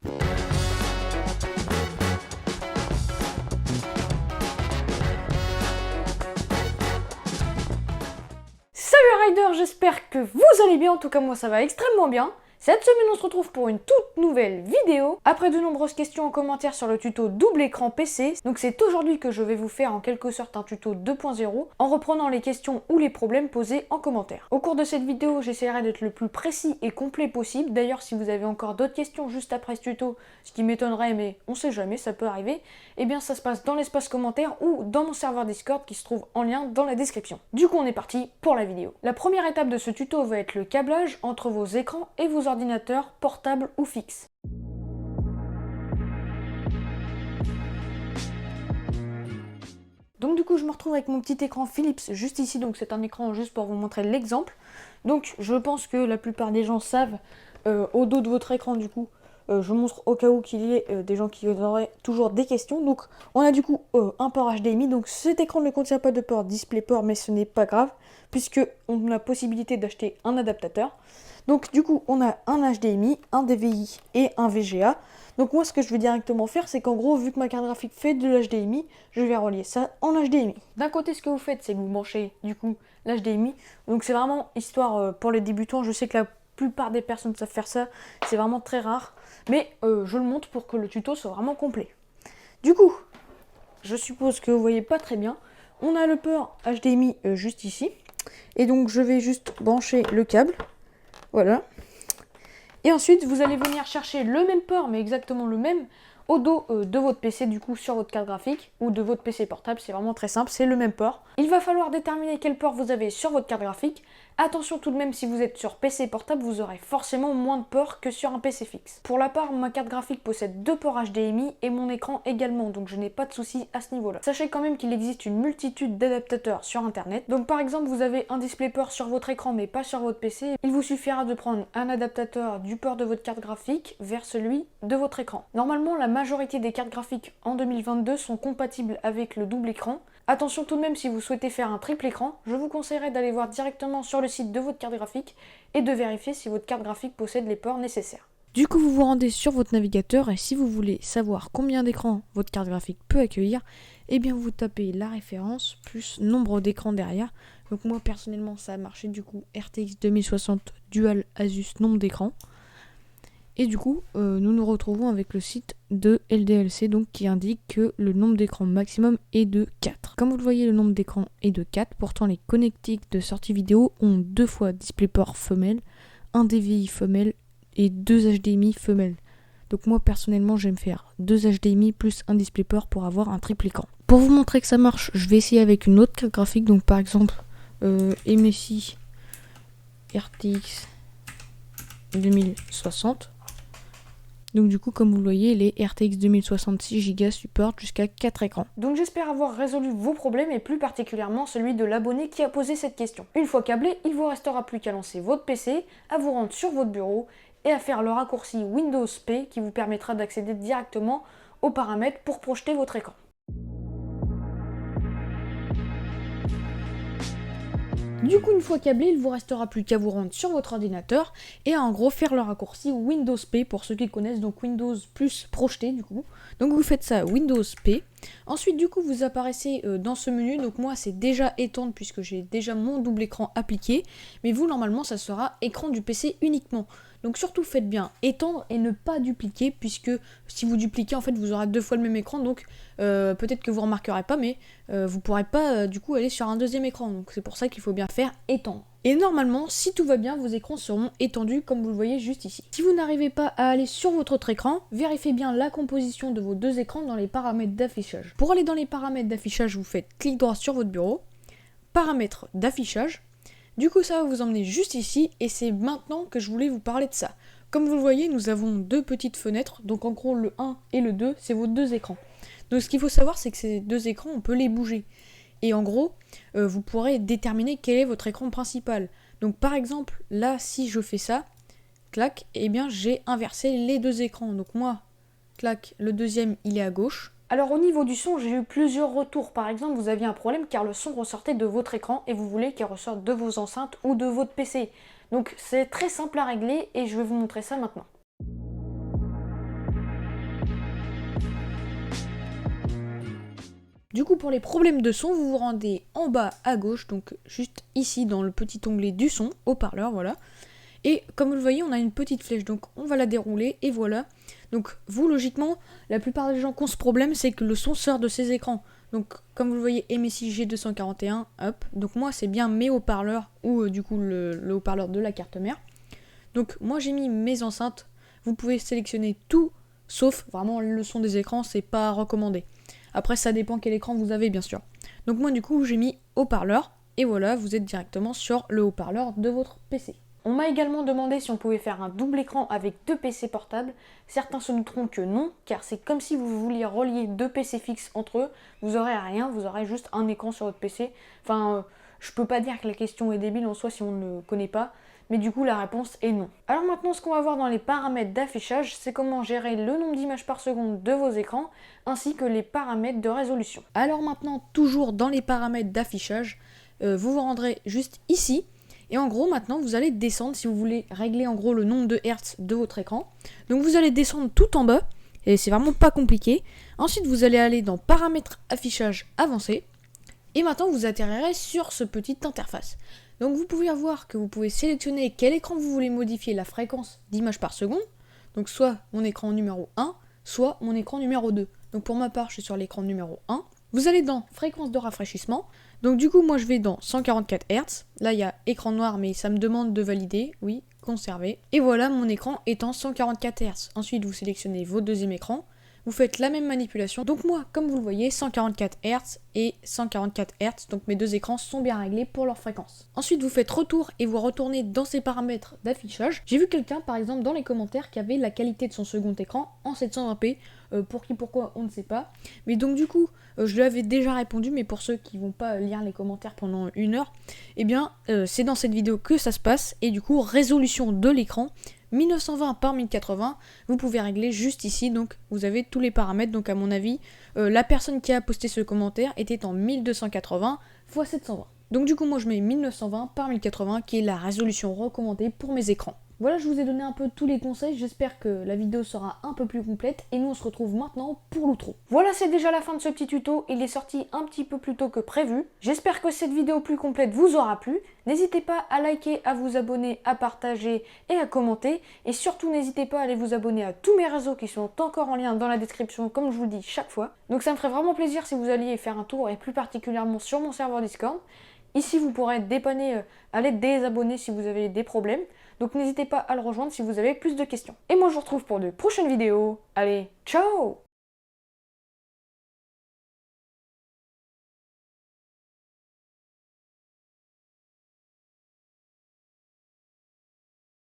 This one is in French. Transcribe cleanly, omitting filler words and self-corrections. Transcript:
Salut Rider, j'espère que vous allez bien, en tout cas moi ça va extrêmement bien. Cette semaine on se retrouve pour une toute nouvelle vidéo. Après de nombreuses questions en commentaire sur le tuto double écran PC, donc c'est aujourd'hui que je vais vous faire en quelque sorte un tuto 2.0 en reprenant les questions ou les problèmes posés en commentaire. Au cours de cette vidéo j'essaierai d'être le plus précis et complet possible. D'ailleurs si vous avez encore d'autres questions juste après ce tuto, ce qui m'étonnerait mais on sait jamais, ça peut arriver, et bien ça se passe dans l'espace commentaire ou dans mon serveur Discord qui se trouve en lien dans la description. Du coup on est parti pour la vidéo. La première étape de ce tuto va être le câblage entre vos écrans et vos ordinateurs portables ou fixes. Donc du coup je me retrouve avec mon petit écran Philips juste ici, donc c'est un écran juste pour vous montrer l'exemple. Donc je pense que la plupart des gens savent, au dos de votre écran du coup, je montre au cas où qu'il y ait des gens qui auraient toujours des questions. Donc on a du coup un port HDMI, donc cet écran ne contient pas de port DisplayPort mais ce n'est pas grave puisque on a la possibilité d'acheter un adaptateur. Donc du coup on a un HDMI, un DVI et un VGA. Donc moi ce que je vais directement faire c'est qu'en gros vu que ma carte graphique fait de l'HDMI, je vais relier ça en HDMI. D'un côté ce que vous faites c'est que vous branchez du coup l'HDMI. Donc c'est vraiment histoire pour les débutants, je sais que la plupart des personnes savent faire ça, c'est vraiment très rare. Mais je le montre pour que le tuto soit vraiment complet. Du coup, je suppose que vous voyez pas très bien. On a le port HDMI juste ici. Et donc je vais juste brancher le câble. Voilà. Et ensuite, vous allez venir chercher le même port, mais exactement le même, au dos de votre PC, du coup sur votre carte graphique, ou de votre PC portable, c'est vraiment très simple, c'est le même port. Il va falloir déterminer quel port vous avez sur votre carte graphique. Attention tout de même, si vous êtes sur PC portable, vous aurez forcément moins de ports que sur un PC fixe. Pour la part, ma carte graphique possède 2 ports HDMI et mon écran également, donc je n'ai pas de soucis à ce niveau-là. Sachez quand même qu'il existe une multitude d'adaptateurs sur internet. Donc par exemple, vous avez un DisplayPort sur votre écran mais pas sur votre PC. Il vous suffira de prendre un adaptateur du port de votre carte graphique vers celui de votre écran. Normalement, la majorité des cartes graphiques en 2022 sont compatibles avec le double écran. Attention tout de même, si vous souhaitez faire un triple écran, je vous conseillerais d'aller voir directement sur le site de votre carte graphique et de vérifier si votre carte graphique possède les ports nécessaires. Du coup, vous vous rendez sur votre navigateur et si vous voulez savoir combien d'écrans votre carte graphique peut accueillir, eh bien vous tapez la référence plus nombre d'écrans derrière. Donc moi personnellement ça a marché du coup RTX 2060 Dual Asus nombre d'écrans. Et du coup, nous nous retrouvons avec le site de LDLC donc, qui indique que le nombre d'écrans maximum est de 4. Comme vous le voyez, le nombre d'écrans est de 4. Pourtant, les connectiques de sortie vidéo ont 2 fois DisplayPort femelle, un DVI femelle et 2 HDMI femelles. Donc moi, personnellement, j'aime faire 2 HDMI plus un DisplayPort pour avoir un triple écran. Pour vous montrer que ça marche, je vais essayer avec une autre carte graphique. Donc par exemple, MSI RTX 2060. Donc du coup, comme vous le voyez, les RTX 2066 Go supportent jusqu'à 4 écrans. Donc j'espère avoir résolu vos problèmes et plus particulièrement celui de l'abonné qui a posé cette question. Une fois câblé, il vous restera plus qu'à lancer votre PC, à vous rendre sur votre bureau et à faire le raccourci Windows P qui vous permettra d'accéder directement aux paramètres pour projeter votre écran. Du coup, une fois câblé, il vous restera plus qu'à vous rendre sur votre ordinateur et à en gros faire le raccourci Windows P pour ceux qui connaissent, donc Windows plus projeté du coup. Donc vous faites ça Windows P. Ensuite du coup vous apparaissez dans ce menu, donc moi c'est déjà étendre puisque j'ai déjà mon double écran appliqué, mais vous normalement ça sera écran du PC uniquement. Donc surtout faites bien étendre et ne pas dupliquer puisque si vous dupliquez en fait vous aurez 2 fois le même écran, donc peut-être que vous remarquerez pas mais vous pourrez pas du coup aller sur un deuxième écran, donc c'est pour ça qu'il faut bien faire étendre. Et normalement, si tout va bien, vos écrans seront étendus comme vous le voyez juste ici. Si vous n'arrivez pas à aller sur votre autre écran, vérifiez bien la composition de vos 2 écrans dans les paramètres d'affichage. Pour aller dans les paramètres d'affichage, vous faites clic droit sur votre bureau, paramètres d'affichage. Du coup, ça va vous emmener juste ici et c'est maintenant que je voulais vous parler de ça. Comme vous le voyez, nous avons 2 petites fenêtres, donc en gros le 1 et le 2, c'est vos 2 écrans. Donc ce qu'il faut savoir, c'est que ces 2 écrans, on peut les bouger. Et en gros, vous pourrez déterminer quel est votre écran principal. Donc par exemple, là, si je fais ça, clac, eh bien j'ai inversé les 2 écrans. Donc moi, clac, le deuxième, il est à gauche. Alors au niveau du son, j'ai eu plusieurs retours. Par exemple, vous aviez un problème car le son ressortait de votre écran et vous voulez qu'il ressorte de vos enceintes ou de votre PC. Donc c'est très simple à régler et je vais vous montrer ça maintenant. Du coup, pour les problèmes de son, vous vous rendez en bas à gauche, donc juste ici dans le petit onglet du son, haut-parleur, voilà. Et comme vous le voyez, on a une petite flèche, donc on va la dérouler et voilà. Donc vous, logiquement, la plupart des gens qui ont ce problème, c'est que le son sort de ces écrans. Donc comme vous le voyez, MSI G241, hop. Donc moi, c'est bien mes haut-parleurs ou du coup le haut-parleur de la carte mère. Donc moi, j'ai mis mes enceintes. Vous pouvez sélectionner tout, sauf vraiment le son des écrans, c'est pas recommandé. Après, ça dépend quel écran vous avez, bien sûr. Donc moi, du coup, j'ai mis haut-parleur. Et voilà, vous êtes directement sur le haut-parleur de votre PC. On m'a également demandé si on pouvait faire un double écran avec 2 PC portables. Certains se douteront que non, car c'est comme si vous vouliez relier 2 PC fixes entre eux. Vous aurez rien, vous aurez juste un écran sur votre PC. Enfin, je peux pas dire que la question est débile en soi si on ne connaît pas. Mais du coup, la réponse est non. Alors maintenant, ce qu'on va voir dans les paramètres d'affichage, c'est comment gérer le nombre d'images par seconde de vos écrans, ainsi que les paramètres de résolution. Alors maintenant, toujours dans les paramètres d'affichage, vous vous rendrez juste ici. Et en gros, maintenant, vous allez descendre si vous voulez régler en gros le nombre de hertz de votre écran. Donc vous allez descendre tout en bas, et c'est vraiment pas compliqué. Ensuite, vous allez aller dans paramètres affichage avancé. Et maintenant, vous atterrirez sur ce petite interface. Donc vous pouvez voir que vous pouvez sélectionner quel écran vous voulez modifier la fréquence d'images par seconde. Donc soit mon écran numéro 1, soit mon écran numéro 2. Donc pour ma part, je suis sur l'écran numéro 1. Vous allez dans fréquence de rafraîchissement. Donc du coup, moi je vais dans 144 Hz. Là, il y a écran noir, mais ça me demande de valider. Oui, conserver. Et voilà, mon écran est en 144 Hz. Ensuite, vous sélectionnez votre deuxième écran. Vous faites la même manipulation. Donc moi, comme vous le voyez, 144 Hz et 144 Hz. Donc mes deux écrans sont bien réglés pour leur fréquence. Ensuite, vous faites retour et vous retournez dans ces paramètres d'affichage. J'ai vu quelqu'un, par exemple, dans les commentaires qui avait la qualité de son second écran en 720p. Pour qui, pourquoi, on ne sait pas. Mais donc du coup, je lui avais déjà répondu, mais pour ceux qui vont pas lire les commentaires pendant 1 heure, eh bien, c'est dans cette vidéo que ça se passe. Et du coup, résolution de l'écran, 1920 par 1080, vous pouvez régler juste ici, donc vous avez tous les paramètres. Donc à mon avis, la personne qui a posté ce commentaire était en 1280 x 720. Donc du coup, moi je mets 1920 par 1080 qui est la résolution recommandée pour mes écrans. Voilà, je vous ai donné un peu tous les conseils, j'espère que la vidéo sera un peu plus complète et nous on se retrouve maintenant pour l'outro. Voilà, c'est déjà la fin de ce petit tuto, il est sorti un petit peu plus tôt que prévu. J'espère que cette vidéo plus complète vous aura plu. N'hésitez pas à liker, à vous abonner, à partager et à commenter. Et surtout n'hésitez pas à aller vous abonner à tous mes réseaux qui sont encore en lien dans la description comme je vous le dis chaque fois. Donc ça me ferait vraiment plaisir si vous alliez faire un tour et plus particulièrement sur mon serveur Discord. Ici vous pourrez être dépanné à l'aide des abonnés si vous avez des problèmes. Donc n'hésitez pas à le rejoindre si vous avez plus de questions. Et moi je vous retrouve pour de prochaines vidéos. Allez, ciao!